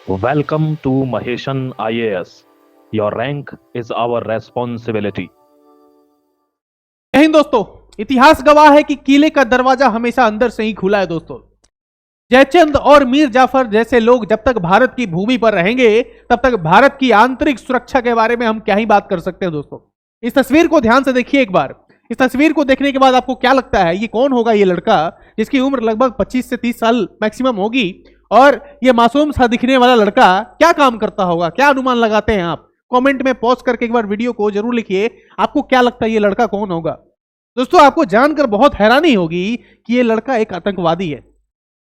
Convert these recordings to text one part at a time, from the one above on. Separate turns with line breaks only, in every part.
Welcome to Maheshan IAS. Your rank is our responsibility.
जय हिंद दोस्तों। इतिहास गवाह है कि किले का दरवाजा हमेशा अंदर से ही खुला है दोस्तों। जयचंद और मीर जाफर जैसे लोग जब तक भारत की भूमि पर रहेंगे तब तक भारत की आंतरिक सुरक्षा के बारे में हम क्या ही बात कर सकते हैं दोस्तों। इस तस्वीर को ध्यान से देखिए एक बार। इस तस्वीर को देखने के बाद आपको क्या लगता है ये कौन होगा? ये लड़का जिसकी उम्र लगभग 25 से 30 साल मैक्सिमम होगी, और ये मासूम सा दिखने वाला लड़का क्या काम करता होगा? क्या अनुमान लगाते हैं आप? कमेंट में पॉज करके एक बार वीडियो को जरूर लिखिए, आपको क्या लगता है ये लड़का कौन होगा? दोस्तों आपको जानकर बहुत हैरानी होगी कि ये लड़का एक आतंकवादी है।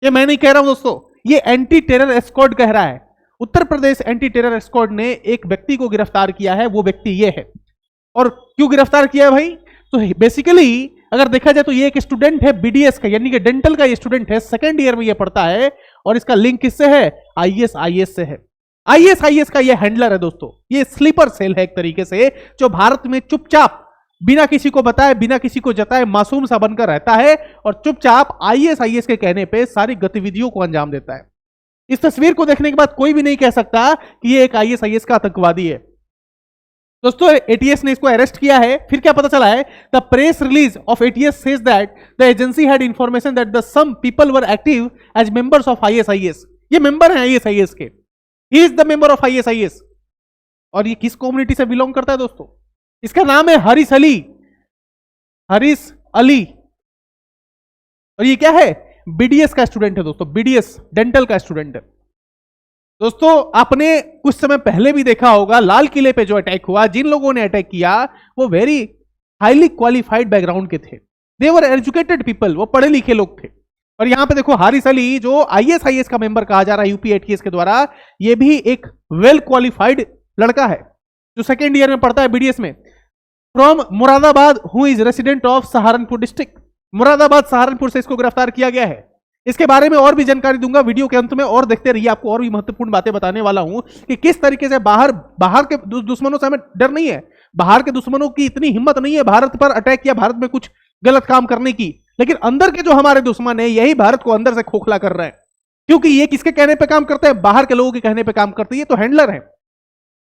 ये मैं नहीं कह रहा हूं दोस्तों, ये एंटी टेरर स्क्वाड कह रहा है। Uttar Pradesh anti terror squad ने एक व्यक्ति को गिरफ्तार किया है, वो व्यक्ति ये है। और क्यों गिरफ्तार किया है भाई? तो बेसिकली अगर देखा जाए तो ये एक स्टूडेंट है बीडीएस का, यानी कि डेंटल का ये स्टूडेंट है, सेकंड ईयर में ये पढ़ता है, और इसका लिंक किससे है? आईएस से है। आईएस का ये हैंडलर है दोस्तों। ये स्लीपर सेल है एक तरीके से, जो भारत में चुपचाप बिना किसी को बताए बिना किसी को जताए मासूम सा बनकर रहता है और चुपचाप आईएस के कहने पे सारी गतिविधियों को अंजाम देता है। इस तस्वीर को देखने के बाद कोई भी नहीं कह सकता कि ये एक आईएस का आतंकवादी है। दोस्तों एटीएस ने इसको अरेस्ट किया है। फिर क्या पता चला है? The press release of ATS says that the agency had information that the some people were active as members of IS. ये मेंबर हैं आईएस के। He is the member of IS. और ये किस कम्युनिटी से बिलोंग करता है दोस्तों? इसका नाम है हरीश अली। और ये क्या है? बीडीएस का स्टूडेंट है दोस्तों। बीडीएस डेंटल का स्टूडेंट है दोस्तों। आपने कुछ समय पहले भी देखा होगा लाल किले पे जो अटैक हुआ, जिन लोगों ने अटैक किया वो वेरी हाईली क्वालिफाइड बैकग्राउंड के थे। दे वर एजुकेटेड पीपल, वो पढ़े लिखे लोग थे। और यहां पे देखो हरीश अली जो आईएस का मेंबर कहा जा रहा है यूपी एटीएस के द्वारा, ये भी एक वेल क्वालिफाइड लड़का है जो सेकेंड ईयर में पढ़ता है बीडीएस में। From Moradabad, who is resident of Saharanpur district. Moradabad Saharanpur से इसको गिरफ्तार किया गया है। इसके बारे में और भी जानकारी दूंगा वीडियो के अंत में, और देखते रहिए। आपको और भी महत्वपूर्ण बातें बताने वाला हूं कि किस तरीके से बाहर के दुश्मनों से हमें डर नहीं है। बाहर के दुश्मनों की इतनी हिम्मत नहीं है भारत पर अटैक किया, भारत में कुछ गलत काम करने की, लेकिन अंदर के जो हमारे दुश्मन है यही भारत को अंदर से खोखला कर रहे हैं। क्योंकि ये किसके कहने पर काम करते हैं? बाहर के लोगों के कहने पर काम करते हैं। ये तो हैंडलर है,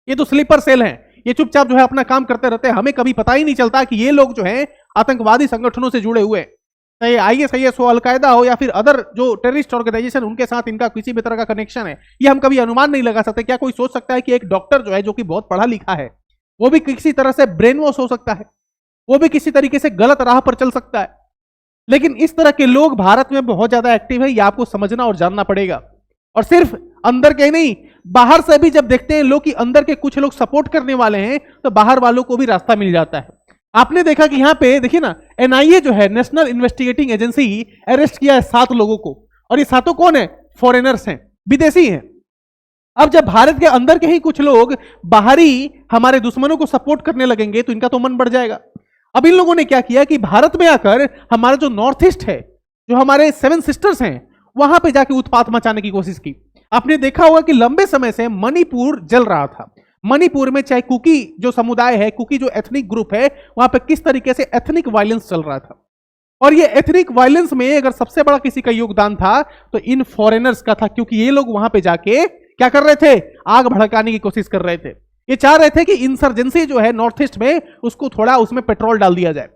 ये तो स्लीपर सेल है। ये चुपचाप जो है अपना काम करते रहते हैं। हमें कभी पता ही नहीं चलता कि ये लोग जो हैं आतंकवादी संगठनों से जुड़े हुए हैं। चाहे आईएस हो, अलकायदा हो, या फिर अदर जो टेररिस्ट ऑर्गेनाइजेशन, उनके साथ इनका किसी भी तरह का कनेक्शन है, ये हम कभी अनुमान नहीं लगा सकते। क्या कोई सोच सकता है कि एक डॉक्टर जो है, जो कि बहुत पढ़ा लिखा है, वो भी किसी तरह से ब्रेन वॉश हो सकता है, वो भी किसी तरीके से गलत राह पर चल सकता है? लेकिन इस तरह के लोग भारत में बहुत ज्यादा एक्टिव है, ये आपको समझना और जानना पड़ेगा। और सिर्फ अंदर के नहीं, बाहर से भी जब देखते हैं लोग कि अंदर के कुछ लोग सपोर्ट करने वाले हैं, तो बाहर वालों को भी रास्ता मिल जाता है। आपने देखा कि यहां पे देखिए ना, एनआईए जो है, नेशनल इन्वेस्टिगेटिंग एजेंसी, अरेस्ट किया है 7 लोगों को। और ये 7 कौन है? फॉरेनर्स हैं, विदेशी हैं। अब जब भारत के अंदर के ही कुछ लोग बाहरी हमारे दुश्मनों को सपोर्ट करने लगेंगे तो इनका तो मन बढ़ जाएगा। अब इन लोगों ने क्या किया कि भारत में आकर हमारा जो नॉर्थ ईस्ट है, जो हमारे 7 सिस्टर्स हैं, वहां पे जाके उत्पात मचाने की कोशिश की। आपने देखा होगा कि लंबे समय से मणिपुर जल रहा था। मणिपुर में चाहे कुकी जो समुदाय है, कुकी जो एथनिक ग्रुप है, वहां पे किस तरीके से एथनिक वायलेंस चल रहा था। और ये एथनिक वायलेंस में अगर सबसे बड़ा किसी का योगदान था तो इन फॉरेनर्स का था, क्योंकि ये लोग वहां पे जाके क्या कर रहे थे? आग भड़काने की कोशिश कर रहे थे। ये चाह रहे थे कि इंसर्जेंसी जो है नॉर्थ ईस्ट में, उसको थोड़ा उसमें पेट्रोल डाल दिया जाए।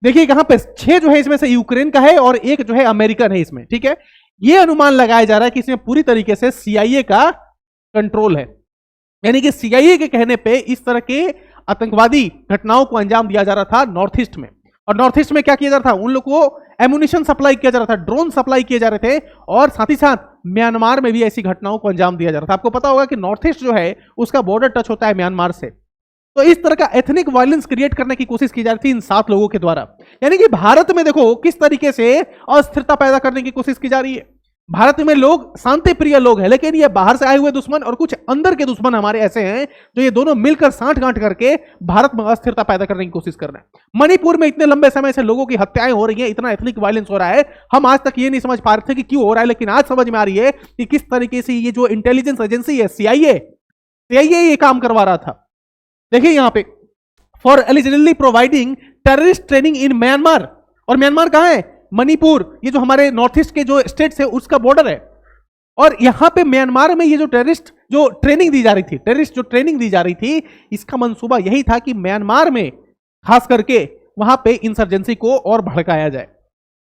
देखिए यहां पे 6 जो है इसमें से यूक्रेन का है और 1 जो है अमेरिकन है इसमें, ठीक है। ये अनुमान लगाया जा रहा है कि इसमें पूरी तरीके से सीआईए का कंट्रोल है, यानी कि सीआईए के कहने पे इस तरह के आतंकवादी घटनाओं को अंजाम दिया जा रहा था नॉर्थ ईस्ट में। और नॉर्थ ईस्ट में क्या किया जा रहा था? उन लोगों को एमुनिशन सप्लाई किया जा रहा था, ड्रोन सप्लाई किए जा रहे थे, और साथ ही साथ म्यांमार में भी ऐसी घटनाओं को अंजाम दिया जा रहा था। आपको पता होगा कि नॉर्थ ईस्ट जो है उसका बॉर्डर टच होता है म्यांमार से। तो इस तरह का एथनिक वायलेंस क्रिएट करने की कोशिश की जा रही थी इन 7 लोगों के द्वारा। यानी कि भारत में देखो किस तरीके से अस्थिरता पैदा करने की कोशिश की जा रही है। भारत में लोग शांति प्रिय लोग हैं, लेकिन ये बाहर से आए हुए दुश्मन और कुछ अंदर के दुश्मन हमारे ऐसे हैं जो ये दोनों मिलकर साठ-गांठ करके भारत में अस्थिरता पैदा करने की कोशिश कर रहे हैं। मणिपुर में इतने लंबे समय से लोगों की हत्याएं हो रही हैं, इतना एथनिक वायलेंस हो रहा है, हम आज तक ये नहीं समझ पा रहे थे कि क्यों हो रहा है, लेकिन आज समझ में आ रही है कि किस तरीके से ये जो इंटेलिजेंस एजेंसी है सीआईए ये काम करवा रहा था। देखिए यहां पे for eligibly providing terrorist training in Myanmar. और म्यांमार कहां है? मणिपुर, ये जो हमारे नॉर्थ ईस्ट के जो स्टेट्स है उसका बॉर्डर है। और यहां पे म्यांमार में ये जो टेररिस्ट जो ट्रेनिंग दी जा रही थी, टेररिस्ट जो ट्रेनिंग दी जा रही थी, इसका मंसूबा यही था कि म्यांमार में खास करके वहां पे इंसर्जेंसी को और भड़काया जाए।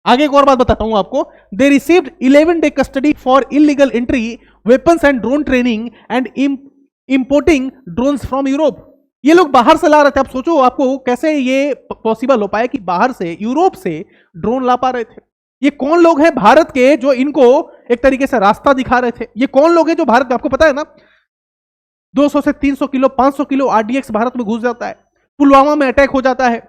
आगे एक और बात बताता हूं आपको। They received 11 day custody for illegal entry, weapons and drone training and importing drones from Europe. ये लोग बाहर से ला रहे थे। आप सोचो आपको कैसे ये पॉसिबल हो पाया कि बाहर से, यूरोप से ड्रोन ला पा रहे थे। ये कौन लोग हैं भारत के जो इनको एक तरीके से रास्ता दिखा रहे थे? ये कौन लोग हैं जो भारत में, आपको पता है ना, 200 से 300 किलो 500 किलो आरडीएक्स भारत में घुस जाता है, पुलवामा में अटैक हो जाता है।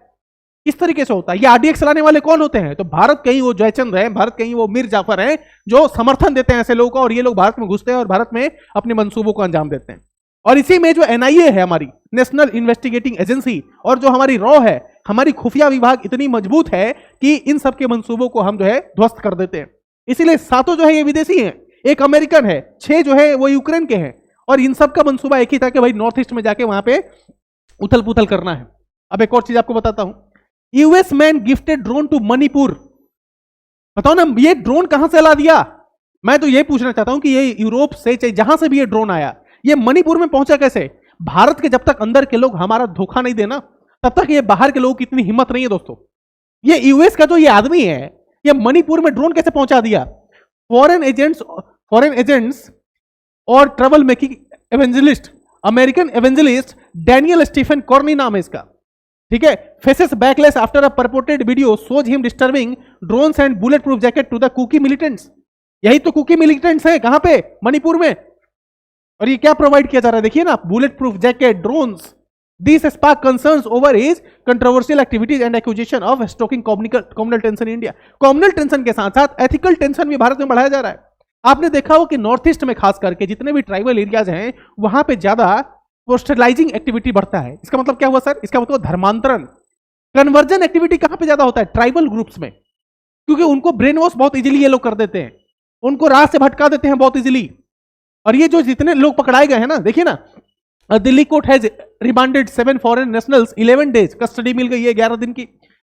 किस तरीके से होता है? ये आरडीएक्स लाने वाले कौन होते हैं? तो भारत कहीं वो जयचंद्र हैं, भारत कहीं वो मीर जाफर हैं जो समर्थन देते हैं ऐसे लोगों का, और ये लोग भारत में घुसते हैं और भारत में अपने मंसूबों को अंजाम देते हैं। और इसी में जो एनआईए है, हमारी नेशनल इन्वेस्टिगेटिंग एजेंसी, और जो हमारी रॉ है, हमारी खुफिया विभाग इतनी मजबूत है कि इन सब के मंसूबों को हम जो है ध्वस्त कर देते हैं। इसीलिए 7 जो है ये विदेशी हैं, 1 अमेरिकन है, 6 जो है वो यूक्रेन के हैं, और इन सब का मंसूबा एक ही था कि भाई नॉर्थ ईस्ट में जाके वहां पे उथल पुथल करना है। अब एक और चीज आपको बताता हूं। US man gifted drone to Manipur. बताओ ना, ये ड्रोन कहां से ला दिया? मैं तो ये पूछना चाहता हूं कि ये यूरोप से, चाहे जहां से भी ये ड्रोन आया, ये मणिपुर में पहुंचा कैसे? भारत के जब तक अंदर के लोग हमारा धोखा नहीं देना, तब तक ये बाहर के लोगों की इतनी हिम्मत नहीं है दोस्तों। ये यूएस का जो ये आदमी है, ये मणिपुर में ड्रोन कैसे पहुंचा दिया? फॉरेन एजेंट्स और travel making evangelist, American evangelist Daniel Stephen Corney नाम है इसका, ठीक है। Faces backlash after a purported video shows him disturbing drones and bulletproof jacket to the Kuki militants. यही तो कुकी मिलिटेंट्स है, कहां पे? मणिपुर में। और ये क्या प्रोवाइड किया जा रहा है? देखिए ना, bullet proof jacket, drones. This spark concerns over his controversial activities and accusation of stoking communal tension in India. Communal tension के साथ साथ एथिकल टेंशन भी भारत में बढ़ाया जा रहा है। आपने देखा हो कि नॉर्थ ईस्ट में खास करके जितने भी ट्राइबल एरियाज हैं, वहां पे ज्यादा पोस्टलाइजिंग एक्टिविटी बढ़ता है। इसका मतलब क्या हुआ सर? इसका मतलब धर्मांतरण, कन्वर्जन एक्टिविटी कहां पे ज्यादा होता है? ट्राइबल ग्रुप्स में, क्योंकि उनको ब्रेन वॉश बहुत इजीली ये लोग कर देते हैं, उनको राह से भटका देते हैं बहुत इजीली। और ये जो जितने लोग पकड़ाए गए हैं ना, देखिए ना, Delhi court has remanded 7 foreign nationals 11 days, custody मिल गई है 11 दिन की।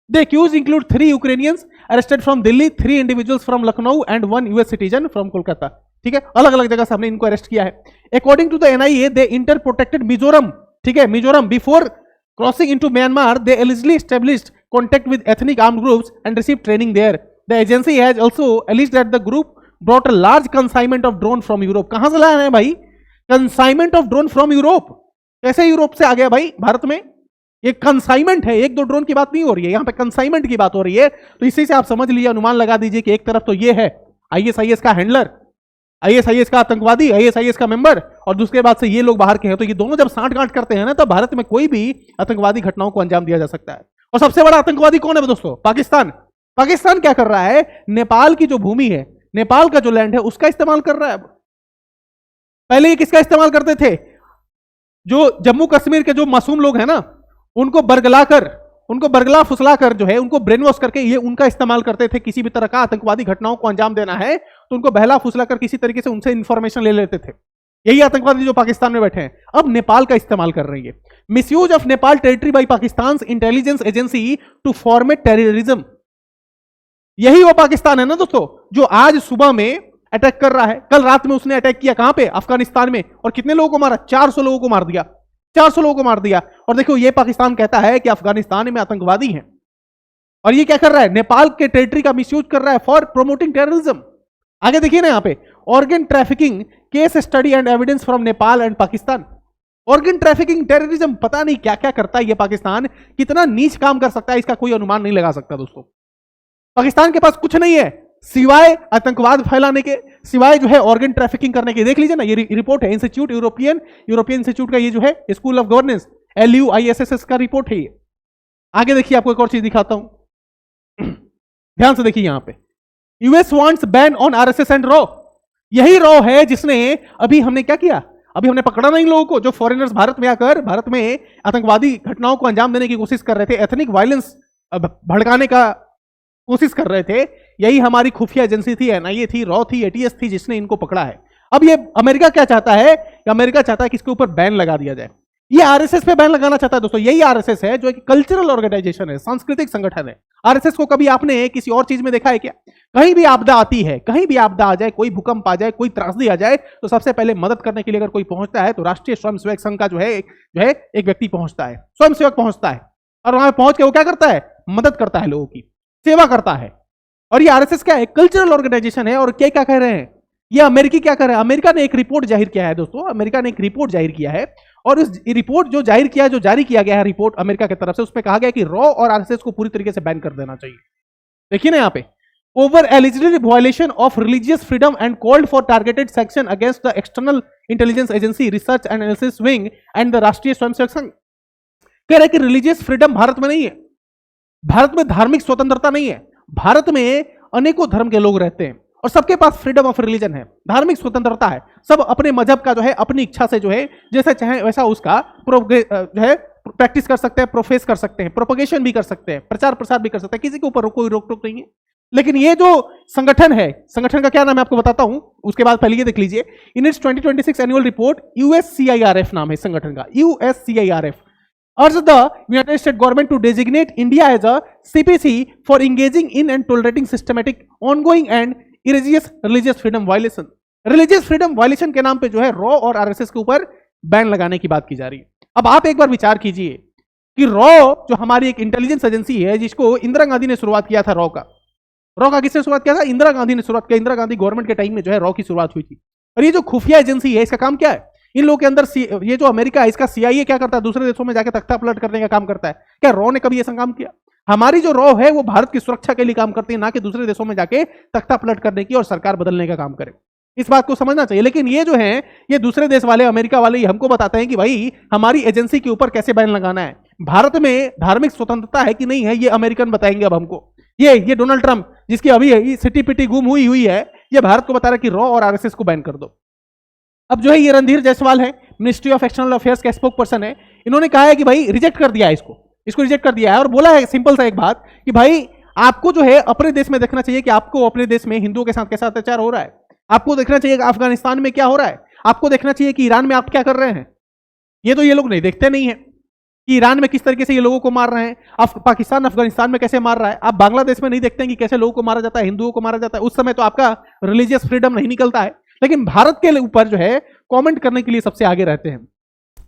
The accused include 3 Ukrainians arrested from Delhi, 3 individuals from Lucknow and 1 US citizen from Kolkata. ठीक है, अलग अलग जगह से हमने इनको अरेस्ट किया है। According to the NIA they inter protected Mizoram, ठीक है, Mizoram before crossing into Myanmar they allegedly established contact with ethnic armed groups and receive training there. The agency has also alleged that the group brought a large consignment of drone from Europe. कहां से लाया है भाई? Consignment of drone from Europe. कैसे Europe से आ गया भाई भारत में? ये कंसाइनमेंट है, 1-2 ड्रोन की बात नहीं हो रही है, यहां पे कंसाइनमेंट की बात हो रही है। तो इसी से आप समझ लीजिए, अनुमान लगा दीजिए कि एक तरफ तो ये है आईएसआईएस का हैंडलर, आईएसआईएस का आतंकवादी, आईएसआईएस का मेंबर, और दूसरे बाद से ये लोग बाहर के हैं। तो ये दोनों जब सांठ-गांठ करते हैं ना, तो भारत में कोई भी आतंकवादी घटनाओं को अंजाम दिया जा सकता है। और सबसे बड़ा आतंकवादी कौन है दोस्तों? पाकिस्तान। पाकिस्तान क्या कर रहा है? नेपाल की जो भूमि है, नेपाल का जो लैंड है, उसका इस्तेमाल कर रहा है। पहले ये किसका इस्तेमाल करते थे? जो जम्मू कश्मीर के जो मासूम लोग हैं ना, उनको बरगला फुसलाकर जो है, उनको ब्रेन वॉश करके ये उनका इस्तेमाल करते थे। किसी भी तरह का आतंकवादी घटनाओं को अंजाम देना है तो उनको बहला फुसलाकर किसी तरीके से उनसे इंफॉर्मेशन ले लेते थे। यही आतंकवादी जो पाकिस्तान में बैठे हैं, अब नेपाल का इस्तेमाल कर रही है। Misuse of Nepal territory by Pakistan intelligence agency to format terrorism. यही वो पाकिस्तान है ना दोस्तों, जो आज सुबह में अटैक कर रहा है। कल रात में उसने अटैक किया कहां पे? अफगानिस्तान में। और कितने लोगों को मारा? 400 लोगों को मार दिया। 400 लोगों को मार दिया। और देखो, ये पाकिस्तान कहता है कि अफगानिस्तान में आतंकवादी हैं, और ये क्या कर रहा है? नेपाल के टेरिटरी का मिसयूज कर रहा है फॉर प्रोमोटिंग टेररिज्म। आगे देखिए ना, यहां पे organ trafficking case study and evidence from Nepal and Pakistan. Organ trafficking, terrorism, पता नहीं क्या क्या करता है ये पाकिस्तान, कितना नीच काम कर सकता है, इसका कोई अनुमान नहीं लगा सकता दोस्तों। पाकिस्तान के पास कुछ नहीं है सिवाय आतंकवाद फैलाने के, सिवाय जो है ऑर्गन ट्रैफिकिंग करने के। देख लीजिए ना, ये रिपोर्ट है इंस्टीट्यूट यूरोपियन इंस्टीट्यूट का, ये जो है स्कूल ऑफ गवर्नेंस, LUISSS का रिपोर्ट है ये। आगे देखिए, आपको एक और चीज दिखाता हूं, ध्यान से देखिए यहां पे। US wants ban on RSS and raw. यही रॉ है जिसने अभी हमने क्या किया? अभी हमने पकड़ा ना इन लोगों को जो फॉरेनर्स भारत में आकर भारत में आतंकवादी घटनाओं को अंजाम देने की कोशिश कर रहे थे, एथनिक वायलेंस भड़काने का कोशिश कर रहे थे। यही हमारी खुफिया एजेंसी थी, एनआईए थी, रॉ थी, एटीएस थी, जिसने इनको पकड़ा है। अब ये अमेरिका क्या चाहता है? अमेरिका चाहता है कि इसके ऊपर बैन लगा दिया जाए। ये आरएसएस पे बैन लगाना चाहता है दोस्तों। यही आरएसएस है जो एक कल्चरल ऑर्गेनाइजेशन है, सांस्कृतिक संगठन है। आरएसएस को कभी आपने किसी और चीज में देखा है क्या? कहीं भी आपदा आती है, कहीं भी आपदा आ जाए, कोई भूकंप आ जाए, कोई त्रासदी आ जाए, तो सबसे पहले मदद करने के लिए अगर कोई पहुंचता है तो राष्ट्रीय स्वयंसेवक संघ का जो है एक व्यक्ति पहुंचता है, स्वयंसेवक पहुंचता है, और वहां पहुंच के वो क्या करता है? मदद करता है, लोगों की सेवा करता है। और ये आरएसएस क्या है? कल्चरल ऑर्गेनाइजेशन है। और क्या कह रहे हैं ये अमेरिकी? क्या कर रहे हैं? अमेरिका ने एक रिपोर्ट जाहिर किया है दोस्तों, अमेरिका ने एक रिपोर्ट जाहिर किया है, और उस रिपोर्ट जो जाहिर किया, जो जारी किया गया है रिपोर्ट अमेरिका की तरफ से, उसमें कहा गया कि रॉ और आरएसएस को पूरी तरीके से बैन कर देना चाहिए। देखिए ना यहाँ पे, over eligible violation of religious freedom and called for targeted section against the external intelligence agency, research and analysis wing and the राष्ट्रीय स्वयंसेवक संघ। कह रहे कि रिलीजियस फ्रीडम भारत में नहीं है, भारत में धार्मिक स्वतंत्रता नहीं है, भारत में अनेकों धर्म के लोग रहते हैं और सबके पास फ्रीडम ऑफ रिलीजन है, धार्मिक स्वतंत्रता है, सब अपने मजहब का जो है अपनी इच्छा से जो है जैसा चाहे वैसा उसका जो है प्रैक्टिस कर सकते हैं, प्रोफेस कर सकते हैं, प्रोपगेशन भी कर सकते हैं, प्रचार प्रसार भी कर सकते हैं, किसी के ऊपर कोई रोक टोक नहीं है। लेकिन ये जो संगठन है, संगठन का क्या नाम है आपको बताता हूं, उसके बाद पहले ये देख लीजिए। In its 2026 annual report, USCIRF नाम है संगठन का, USCIRF urged the United States government to designate India as a CPC for engaging in and tolerating systematic, ongoing and egregious religious freedom violation। religious freedom violation के नाम पे जो है raw और आरएसएस के ऊपर बैन लगाने की बात की जा रही है। अब आप एक बार विचार कीजिए कि रॉ जो हमारी एक इंटेलिजेंस एजेंसी है, जिसको इंदिरा गांधी ने शुरुआत किया था, रॉ का किसने शुरुआत किया था? इंदिरा गांधी ने शुरुआत किया। इंदिरा गांधी गवर्नमेंट के टाइम में जो है रॉ की शुरुआत हुई थी। और ये जो खुफिया एजेंसी है, इसका काम क्या है? इन लोगों के अंदर ये जो अमेरिका है, इसका सीआईए क्या करता है? दूसरे देशों में जाकर तख्ता पलट करने का काम करता है। क्या रॉ ने कभी ऐसा काम किया? हमारी जो रॉ है वो भारत की सुरक्षा के लिए काम करती है, ना कि दूसरे देशों में जाके तख्ता पलट करने की और सरकार बदलने का काम करे। इस बात को समझना चाहिए। लेकिन ये जो है, ये दूसरे देश वाले, अमेरिका वाले, हमको बताते हैं कि भाई हमारी एजेंसी के ऊपर कैसे बैन लगाना है। भारत में धार्मिक स्वतंत्रता है कि नहीं है, ये अमेरिकन बताएंगे अब हमको। ये डोनाल्ड ट्रंप, जिसकी अभी सिटी पिटी गुम हुई है, ये भारत को बता रहा है कि रॉ और आरएसएस को बैन कर दो। अब जो है ये रणधीर जायसवाल है, मिनिस्ट्री ऑफ एक्सटर्नल अफेयर्स का स्पोक पर्सन है, इन्होंने कहा है कि भाई रिजेक्ट कर दिया है, इसको रिजेक्ट कर दिया है, और बोला है सिंपल सा एक बात कि भाई आपको जो है अपने देश में देखना चाहिए कि आपको अपने देश में हिंदुओं के साथ कैसा अत्याचार हो रहा है, आपको देखना चाहिए कि अफगानिस्तान में क्या हो रहा है, आपको देखना चाहिए कि ईरान में आप क्या कर रहे हैं। ये तो ये लोग नहीं देखते नहीं है कि ईरान में किस तरीके से ये लोगों को मार रहे हैं, पाकिस्तान अफगानिस्तान में कैसे मार रहा है। आप बांग्लादेश में नहीं देखते हैं कि कैसे लोगों को मारा जाता है, हिंदुओं को मारा जाता है। उस समय तो आपका रिलीजियस फ्रीडम नहीं निकलता है, लेकिन भारत के ऊपर जो है कमेंट करने के लिए सबसे आगे रहते हैं।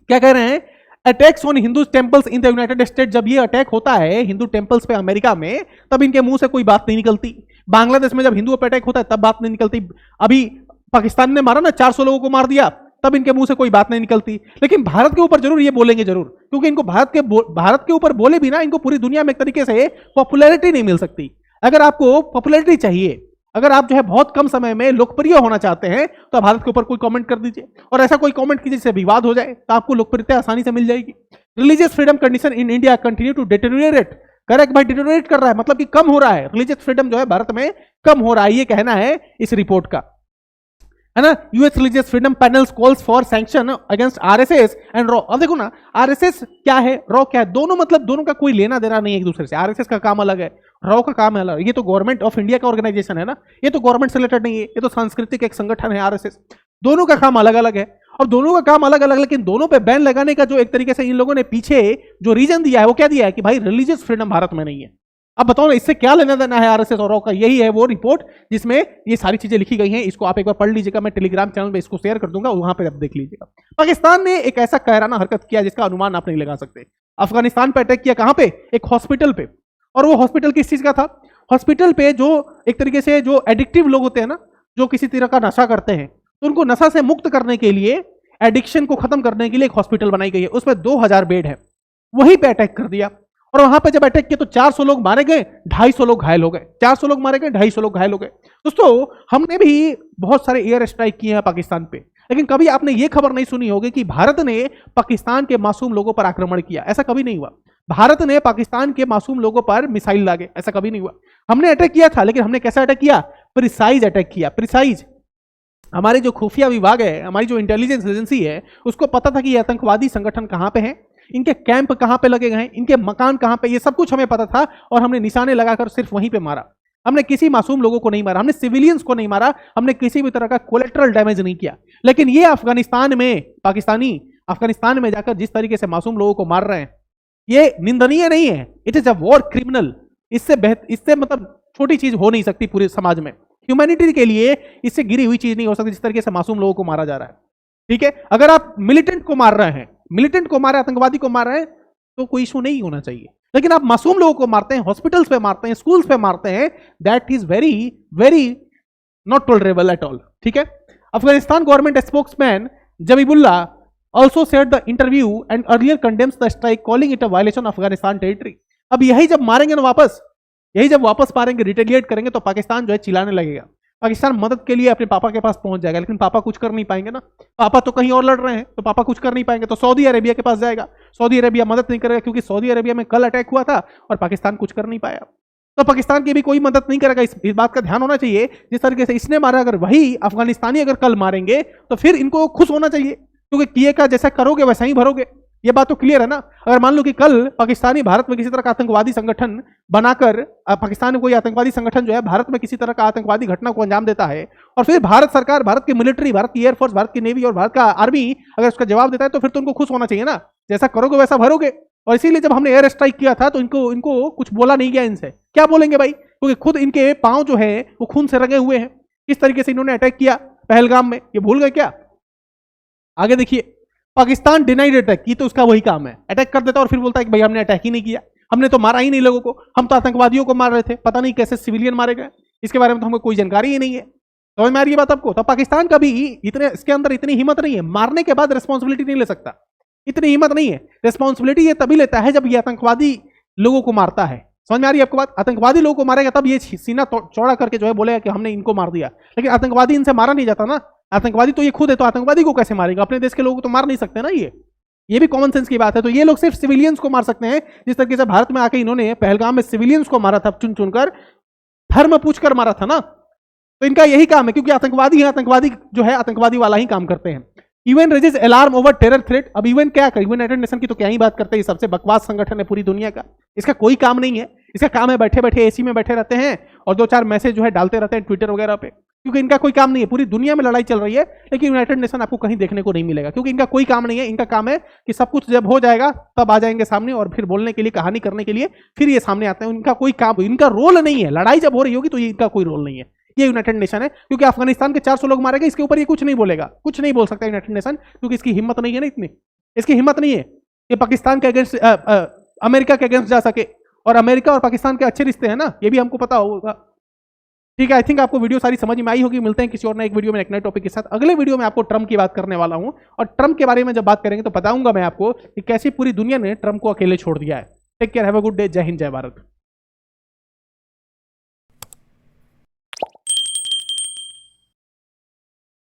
क्या कह रहे हैं? Attacks on Hindu temples in the United state. जब ये अटैक होता है हिंदू टेंपल्स पे अमेरिका में, तब इनके मुंह से कोई बात नहीं निकलती। बांग्लादेश में जब हिंदुओं पे अटैक होता है तब बात नहीं निकलती। अभी पाकिस्तान ने मारा ना, 400 लोगों को मार दिया, तब इनके मुंह से कोई बात नहीं निकलती। लेकिन भारत के ऊपर जरूर ये बोलेंगे जरूर, क्योंकि इनको भारत के ऊपर बोले भी ना, इनको पूरी दुनिया में एक तरीके से पॉपुलैरिटी नहीं मिल सकती। अगर आपको पॉपुलैरिटी चाहिए, अगर आप जो है बहुत कम समय में लोकप्रिय होना चाहते हैं, तो आप भारत के ऊपर कोई कमेंट कर दीजिए, और ऐसा कोई कमेंट कीजिए जिससे विवाद हो जाए, तो आपको लोकप्रियता आसानी से मिल जाएगी। Religious freedom condition in India continue to deteriorate. Correct भाई, डिटेरियोरेट कर रहा है, मतलब कि कम हो रहा है। रिलीजियस फ्रीडम जो है भारत में कम हो रहा है, ये कहना है इस रिपोर्ट का, है ना। US religious freedom panels calls for sanction against RSS and raw. अब देखो ना, आरएसएस क्या है, रॉ क्या है, दोनों मतलब दोनों का कोई लेना देना नहीं है एक दूसरे से। आरएसएस का काम अलग है, रॉ का काम है अलग। ये तो गवर्नमेंट ऑफ इंडिया का ऑर्गेनाइजेशन है ना, ये तो गवर्नमेंट से रिलेटेड नहीं है, ये तो सांस्कृतिक एक संगठन है आरएसएस। दोनों का काम अलग अलग है, और दोनों का काम अलग अलग, लेकिन दोनों पे बैन लगाने का जो एक तरीके से इन लोगों ने पीछे जो रीजन दिया है, वो क्या दिया है कि भाई रिलीजियस फ्रीडम भारत में नहीं है। अब बताओ ना, इससे क्या लेना देना है आरएसएस और रॉ का? यही है वो रिपोर्ट जिसमें ये सारी चीजें लिखी गई हैं। इसको आप एक बार पढ़ लीजिएगा, मैं टेलीग्राम चैनल में इसको शेयर कर दूंगा, वहां पे आप देख लीजिएगा। पाकिस्तान ने एक ऐसा कायराना हरकत किया जिसका अनुमान आप नहीं लगा सकते। अफगानिस्तान पे अटैक किया, कहां पे? एक हॉस्पिटल पे। और वो हॉस्पिटल किस चीज का था? हॉस्पिटल पे जो एक तरीके से जो एडिक्टिव लोग होते हैं ना, जो किसी तरह का नशा करते हैं, तो उनको नशा से मुक्त करने के लिए, एडिक्शन को खत्म करने के लिए एक हॉस्पिटल बनाई गई है, उसमें 2000 बेड है। वहीं पे अटैक कर दिया, और वहां पे जब अटैक किया तो 400 लोग मारे गए, 250 लोग घायल हो गए। 400 लोग मारे गए, 250 लोग घायल हो गए। दोस्तों, हमने भी बहुत सारे एयर स्ट्राइक किए हैं पाकिस्तान पे, लेकिन कभी आपने ये खबर नहीं सुनी होगी कि भारत ने पाकिस्तान के मासूम लोगों पर आक्रमण किया। ऐसा कभी नहीं हुआ। भारत ने पाकिस्तान के मासूम लोगों पर मिसाइल लागे, ऐसा कभी नहीं हुआ। हमने अटैक किया था, लेकिन हमने कैसा अटैक किया? प्रिसाइज अटैक किया, प्रिसाइज। हमारे जो खुफिया विभाग है, हमारी जो इंटेलिजेंस एजेंसी है, उसको पता था कि ये आतंकवादी संगठन कहां पे है, इनके कैंप कहां पे लगे गए हैं, इनके मकान कहां पे, ये सब कुछ हमें पता था, और हमने निशाने लगाकर सिर्फ वहीं पे मारा। हमने किसी मासूम लोगों को नहीं मारा, हमने सिविलियंस को नहीं मारा, हमने किसी भी तरह का कोलेट्रल डैमेज नहीं किया। लेकिन ये अफगानिस्तान में पाकिस्तानी अफगानिस्तान में जाकर जिस तरीके से मासूम लोगों को मार रहे हैं, ये निंदनीय नहीं है, it is a war criminal. इससे मतलब छोटी चीज हो नहीं सकती पूरे समाज में। ह्यूमैनिटी के लिए इससे गिरी हुई चीज नहीं हो सकती जिस तरीके से मासूम लोगों को मारा जा रहा है। ठीक है, अगर आप मिलिटेंट को मार रहे हैं, मिलिटेंट को मार रहे हैं, आतंकवादी को मार रहे हैं, तो कोई इशू नहीं होना चाहिए। लेकिन आप मासूम लोगों को मारते हैं, हॉस्पिटल्स पे मारते हैं, स्कूल्स पे मारते हैं, that is very very not tolerable at all. ठीक है, Afghanistan government spokesman Zabihullah also said the interview and earlier condemns the strike, calling it a violation of Afghanistan territory। अब यही जब मारेंगे ना वापस, यही जब वापस मारेंगे, रिटेलिएट करेंगे, तो पाकिस्तान जो है चिल्लाने लगेगा। पाकिस्तान मदद के लिए अपने पापा के पास पहुंच जाएगा, लेकिन पापा कुछ कर नहीं पाएंगे ना। पापा तो कहीं और लड़ रहे हैं, तो पापा कुछ कर नहीं पाएंगे, तो सऊदी अरेबिया के पास जाएगा। सऊदी अरेबिया मदद नहीं करेगा, क्योंकि सऊदी अरेबिया में कल अटैक हुआ था और पाकिस्तान कुछ कर नहीं पाया। तो पाकिस्तान की भी कोई मदद नहीं करेगा। इस बात का ध्यान होना चाहिए। जिस तरीके से इसने मारा, अगर वही अफगानिस्तानी अगर कल मारेंगे तो फिर इनको खुश होना चाहिए, क्योंकि किए का जैसा करोगे वैसा ही भरोगे। ये बात तो क्लियर है ना। अगर मान लो कि कल पाकिस्तानी भारत में किसी तरह का आतंकवादी संगठन बनाकर, पाकिस्तान में कोई आतंकवादी संगठन जो है भारत में किसी तरह का आतंकवादी घटना को अंजाम देता है, और फिर भारत सरकार, भारत की मिलिट्री, भारत की एयरफोर्स, भारत की नेवी और भारत का आर्मी अगर उसका जवाब देता है, तो फिर तो उनको खुश होना चाहिए ना। जैसा करोगे वैसा भरोगे। और इसीलिए जब हमने एयर स्ट्राइक किया था तो इनको कुछ बोला नहीं गया। इनसे क्या बोलेंगे भाई, क्योंकि खुद इनके पांव जो है वो खून से रंगे हुए हैं। किस तरीके से इन्होंने अटैक किया पहलगाम में, ये भूल गए क्या? आगे देखिए, पाकिस्तान डिनाइड अटैक, की तो उसका वही काम है, अटैक कर देता और फिर बोलता है कि भाई हमने अटैक ही नहीं किया, हमने तो मारा ही नहीं लोगों को, हम तो आतंकवादियों को मार रहे थे, पता नहीं कैसे सिविलियन मारे गए, इसके बारे में तो हमको कोई जानकारी ही नहीं है। समझ में आ रही है बात आपको? तो पाकिस्तान का भी इसके अंदर इतनी हिम्मत नहीं है, मारने के बाद रिस्पॉन्सिबिलिटी नहीं ले सकता, इतनी हिम्मत नहीं है। रिस्पॉन्सिबिलिटी ये तभी लेता है जब ये आतंकवादी लोगों को मारता है। समझ में आ रही है आपको बात? आतंकवादी लोगों को मारेगा तब ये सीना चौड़ा करके जो है बोलेगा कि हमने इनको मार दिया, लेकिन आतंकवादी इनसे मारा नहीं जाता ना। आतंकवादी तो ये खुद है, तो आतंकवादी को कैसे मारेगा? अपने देश के लोगों को तो मार नहीं सकते ना। ये भी कॉमन सेंस की बात है। तो ये लोग सिर्फ सिविलियंस को मार सकते हैं, जिस तरीके से भारत में आके इन्होंने पहलगाम में सिविलियंस को मारा था, चुन चुनकर, धर्म पूछकर मारा था ना। तो इनका यही काम है, क्योंकि आतंकवादी है, आतंकवादी जो है आतंकवादी वाला ही काम करते हैं। UN raises alarm over terror threat. अब यूएन क्या कर, यूनाइटेड नेशन की तो क्या ही बात करते हैं, सबसे बकवास संगठन है पूरी दुनिया का। इसका कोई काम नहीं है, इसका काम है बैठे बैठे एसी में बैठे रहते हैं और 2-4 मैसेज जो है डालते रहते हैं ट्विटर वगैरह पे, क्योंकि इनका कोई काम नहीं है। पूरी दुनिया में लड़ाई चल रही है, लेकिन यूनाइटेड नेशन आपको कहीं देखने को नहीं मिलेगा, क्योंकि इनका कोई काम नहीं है। इनका काम है कि सब कुछ जब हो जाएगा तब आ जाएंगे सामने, और फिर बोलने के लिए, कहानी करने के लिए फिर ये सामने आते हैं। इनका कोई काम, इनका रोल नहीं है। लड़ाई जब हो रही होगी तो इनका कोई रोल नहीं है। ये यूनाइटेड नेशन है, क्योंकि अफगानिस्तान के 400 लोग मारे गए, इसके ऊपर ये कुछ नहीं बोलेगा, कुछ नहीं बोल सकता यूनाइटेड नेशन, क्योंकि इसकी हिम्मत नहीं है ना, इतनी इसकी हिम्मत नहीं है कि पाकिस्तान के अगेंस्ट, अमेरिका के अगेंस्ट जा सके। और अमेरिका और पाकिस्तान के अच्छे रिश्ते हैं ना, ये भी हमको पता होगा। ठीक है, आई थिंक आपको वीडियो सारी समझ में आई होगी। मिलते हैं किसी और नए एक वीडियो में, एक नए टॉपिक के साथ। अगले वीडियो में आपको ट्रम्प की बात करने वाला हूं, और ट्रम्प के बारे में जब बात करेंगे तो बताऊंगा मैं आपको कि कैसे पूरी दुनिया ने ट्रम्प को अकेले छोड़ दिया है। Take care, have a good day, Jai Hind, जय भारत।